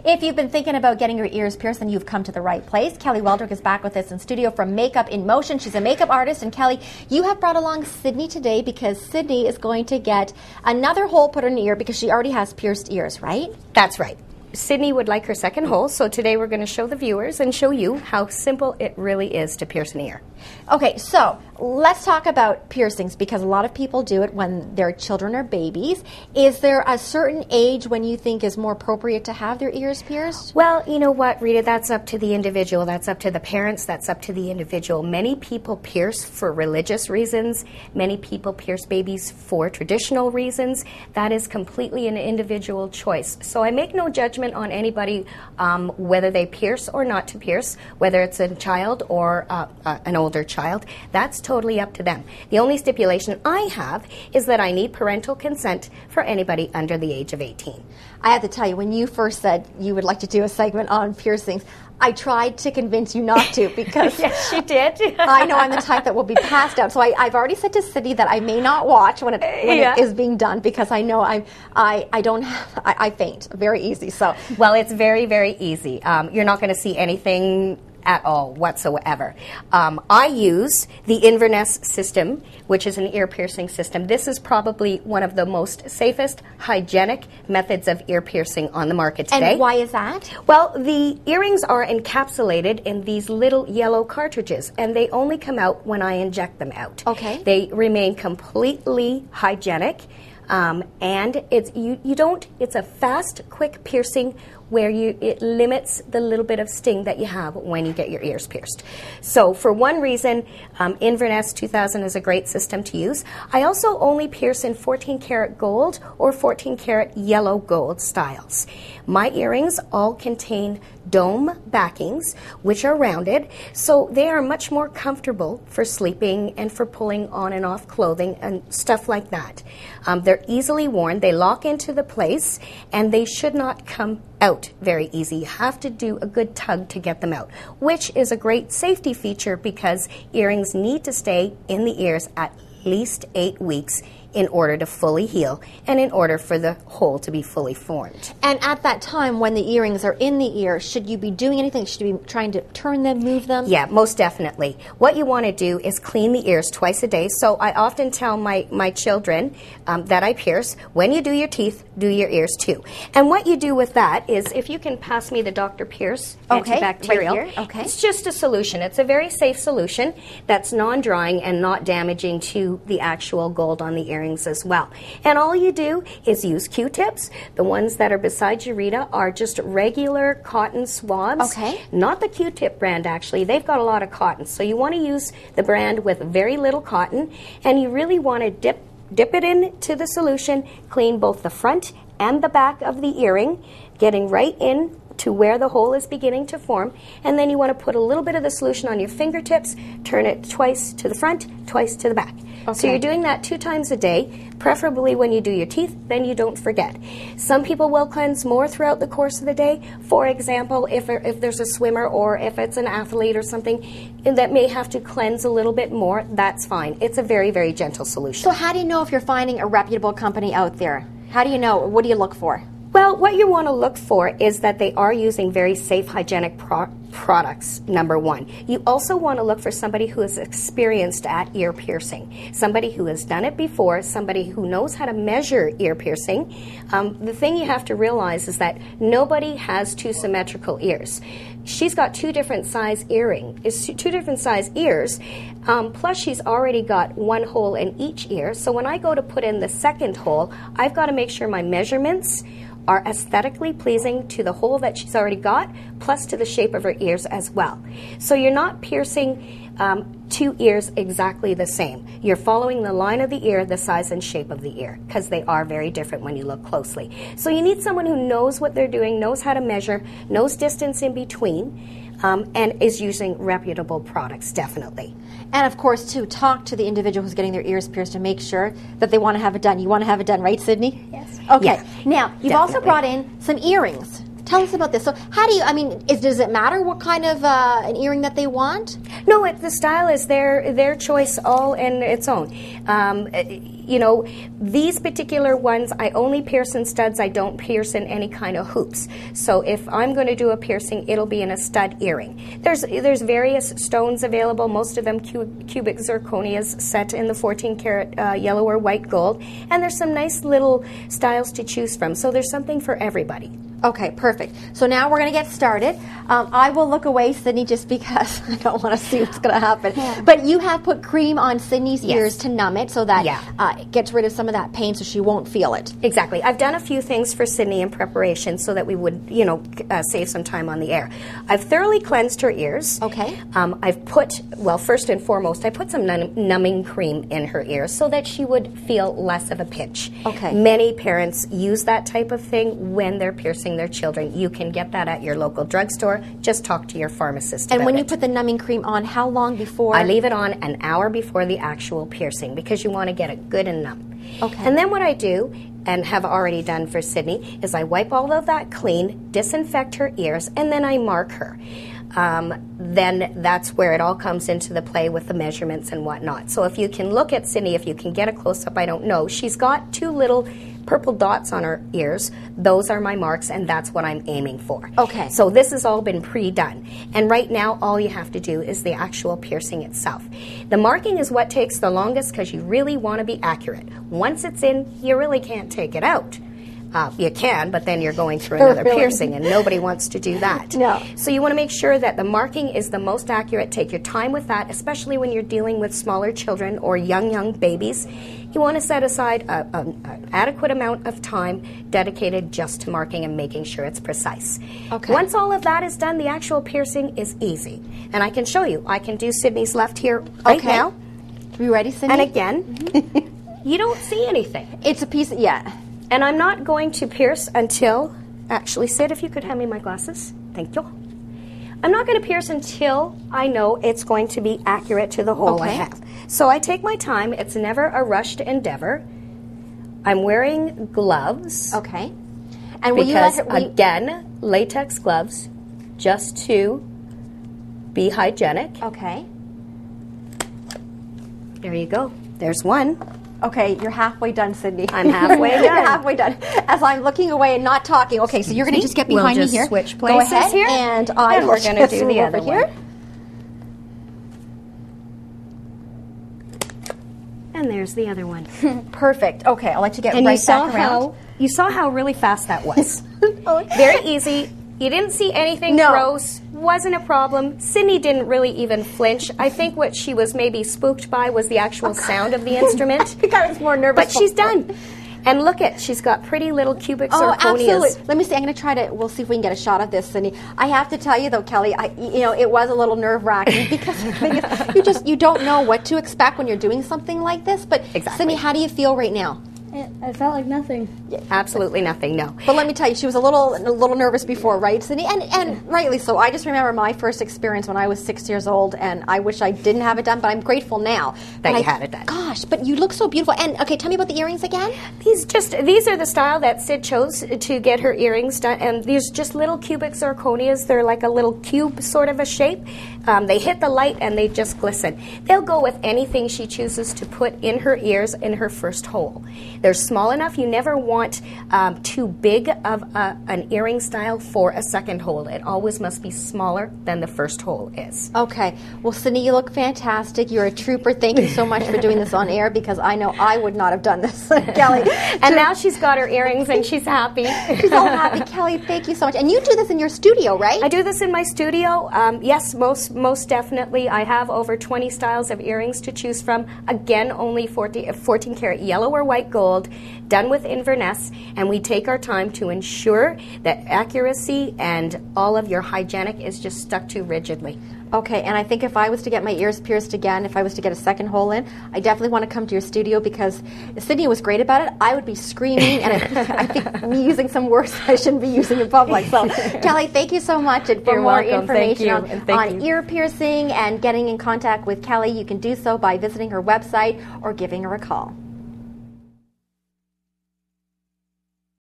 If you've been thinking about getting your ears pierced, then you've come to the right place. Kelly Weldrick is back with us in studio from Makeup in Motion. She's a makeup artist. And Kelly, you have brought along Sydney today because Sydney is going to get another hole put in her ear because she already has pierced ears, right? That's right. Sydney would like her second hole, so today we're going to show the viewers and show you how simple it really is to pierce an ear. Okay, so let's talk about piercings because a lot of people do it when their children are babies. Is there a certain age when you think is more appropriate to have their ears pierced? Well, you know what, Rita, that's up to the individual. That's up to the parents. That's up to the individual. Many people pierce for religious reasons. Many people pierce babies for traditional reasons. That is completely an individual choice. So I make no judgment on anybody whether they pierce or not to pierce, whether it's a child or an older child. That's totally up to them. The only stipulation I have is that I need parental consent for anybody under the age of 18. I have to tell you, when you first said you would like to do a segment on piercings, I tried to convince you not to because yes, she did. I know I'm the type that will be passed out. So I've already said to Sydney that I may not watch when it is being done because I know I faint very easy. So well, it's very, very easy. You're not going to see anything at all whatsoever. I use the Inverness system, which is an ear piercing system. This is probably one of the most safest, hygienic methods of ear piercing on the market today. And why is that? Well, the earrings are encapsulated in these little yellow cartridges, and they only come out when I inject them out. Okay. They remain completely hygienic, and it's a fast, quick piercing where it limits the little bit of sting that you have when you get your ears pierced. So for one reason, Inverness 2000 is a great system to use. I also only pierce in 14 karat gold or 14 karat yellow gold styles. My earrings all contain dome backings, which are rounded, so they are much more comfortable for sleeping and for pulling on and off clothing and stuff like that. They're easily worn, they lock into the place, and they should not come out very easy. You have to do a good tug to get them out, which is a great safety feature because earrings need to stay in the ears at least 8 weeks in order to fully heal and in order for the hole to be fully formed. And at that time when the earrings are in the ear, should you be doing anything? Should you be trying to turn them, move them? Yeah, most definitely. What you want to do is clean the ears twice a day. So I often tell my children that I pierce, when you do your teeth, do your ears too. And what you do with that is, if you can pass me the Dr. Pierce antibacterial. Right here. Okay. It's just a solution. It's a very safe solution that's non-drying and not damaging to the actual gold on the earrings as well. And all you do is use Q-tips. The ones that are beside you, Rita, are just regular cotton swabs. Okay. Not the Q-tip brand, actually. They've got a lot of cotton. So you want to use the brand with very little cotton, and you really want to dip it into the solution, clean both the front and the back of the earring, getting right in to where the hole is beginning to form, and then you want to put a little bit of the solution on your fingertips, turn it twice to the front, twice to the back. Okay. So you're doing that 2 times a day, preferably when you do your teeth, then you don't forget. Some people will cleanse more throughout the course of the day. For example, if there's a swimmer or if it's an athlete or something that may have to cleanse a little bit more, that's fine. It's a very, very gentle solution. So how do you know if you're finding a reputable company out there? How do you know? What do you look for? Well, what you want to look for is that they are using very safe, hygienic products, number one. You also want to look for somebody who is experienced at ear piercing, somebody who has done it before, somebody who knows how to measure ear piercing. The thing you have to realize is that nobody has 2 symmetrical ears. She's got 2 different size ears, plus she's already got 1 hole in each ear. So when I go to put in the second hole, I've got to make sure my measurements are aesthetically pleasing to the hole that she's already got, plus to the shape of her ears as well. So you're not piercing 2 ears exactly the same. You're following the line of the ear, the size and shape of the ear, because they are very different when you look closely. So you need someone who knows what they're doing, knows how to measure, knows distance in between, and is using reputable products, definitely. And of course, to talk to the individual who's getting their ears pierced to make sure that they want to have it done. You want to have it done, right, Sydney? Yes. Okay. Yeah, now, you've also brought in some earrings. Tell us about this. So how do you, does it matter what kind of an earring that they want? No, the style is their choice all in its own. you know, these particular ones, I only pierce in studs. I don't pierce in any kind of hoops. So if I'm going to do a piercing, it'll be in a stud earring. There's various stones available, most of them cubic zirconias set in the 14 karat yellow or white gold, and there's some nice little styles to choose from. So there's something for everybody. Okay, perfect. So now we're going to get started. I will look away, Sydney, just because I don't want to see what's going to happen. Yeah. But you have put cream on Sydney's ears to numb it so that it gets rid of some of that pain so she won't feel it. Exactly. I've done a few things for Sydney in preparation so that we would, you know, save some time on the air. I've thoroughly cleansed her ears. Okay. I've put, well, first and foremost, I put some numbing cream in her ears so that she would feel less of a pinch. Okay. Many parents use that type of thing when they're piercing their children. You can get that at your local drugstore. Just talk to your pharmacist And about when it. you put the numbing cream on, how long before? I leave it on an hour before the actual piercing because you want to get it good and numb. Okay. And then what I do, and have already done for Sydney, is I wipe all of that clean, disinfect her ears, and then I mark her. Then that's where it all comes into the play with the measurements and whatnot. So if you can look at Sydney, if you can get a close-up, I don't know. She's got 2 little purple dots on her ears. Those are my marks, and that's what I'm aiming for. Okay. So this has all been pre-done. And right now, all you have to do is the actual piercing itself. The marking is what takes the longest because you really want to be accurate. Once it's in, you really can't take it out. You can, but then you're going through another piercing, and nobody wants to do that. No. So you want to make sure that the marking is the most accurate. Take your time with that, especially when you're dealing with smaller children or young babies. You want to set aside an adequate amount of time dedicated just to marking and making sure it's precise. Okay. Once all of that is done, the actual piercing is easy. And I can show you. I can do Sydney's left here right now. Are you ready, Sydney? And again, you don't see anything. It's a piece of, And I'm not going to pierce until, actually, Sid, if you could hand me my glasses. Thank you. I'm not going to pierce until I know it's going to be accurate to the hole I have. So I take my time. It's never a rushed endeavor. I'm wearing gloves. Okay. And will because, you let her, again, latex gloves, just to be hygienic. Okay. There you go. There's one. Okay, you're halfway done, Sydney. I'm halfway done. You're halfway done. As I'm looking away and not talking. Okay, so you're going to just get behind me here. Switch Go places ahead, here, and we're going to do the other here. one. And there's the other one. Perfect. Okay, I'll let you get and right back around. You saw how really fast that was. Very easy. You didn't see anything gross. Wasn't a problem. Sydney didn't really even flinch. I think what she was maybe spooked by was the actual sound of the instrument. I think I was more nervous. But she's done. And look at, she's got pretty little cubic zirconias. Oh, absolutely. Let me see. I'm going to try to, we'll see if we can get a shot of this, Sydney. I have to tell you, though, Kelly, it was a little nerve-wracking because the thing is, you don't know what to expect when you're doing something like this. But, Sydney, how do you feel right now? I felt like nothing. Absolutely nothing, no. But let me tell you, she was a little nervous before, right, Sydney? And rightly so. I just remember my first experience when I was 6 years old, and I wish I didn't have it done, but I'm grateful now that you had it done. Gosh, but you look so beautiful. And okay, tell me about the earrings again. These are the style that Sid chose to get her earrings done, and these just little cubic zirconias. They're like a little cube sort of a shape. They hit the light and they just glisten. They'll go with anything she chooses to put in her ears in her first hole. They're small enough. You never want too big of an earring style for a second hole. It always must be smaller than the first hole is. Okay. Well, Sydney, you look fantastic. You're a trooper. Thank you so much for doing this on air because I know I would not have done this, Kelly. And now she's got her earrings and she's happy. She's all happy. Kelly, thank you so much. And you do this in your studio, right? I do this in my studio. Yes, most definitely. I have over 20 styles of earrings to choose from. Again, only 14 karat yellow or white gold, done with Inverness, and we take our time to ensure that accuracy and all of your hygienic is just stuck to rigidly. Okay, and I think if I was to get my ears pierced again, if I was to get a second hole in, I definitely want to come to your studio because Sydney was great about it. I would be screaming, and I think me using some words I shouldn't be using in public. So, Kelly, thank you so much. And for You're more welcome. information on ear piercing and getting in contact with Kelly, you can do so by visiting her website or giving her a call.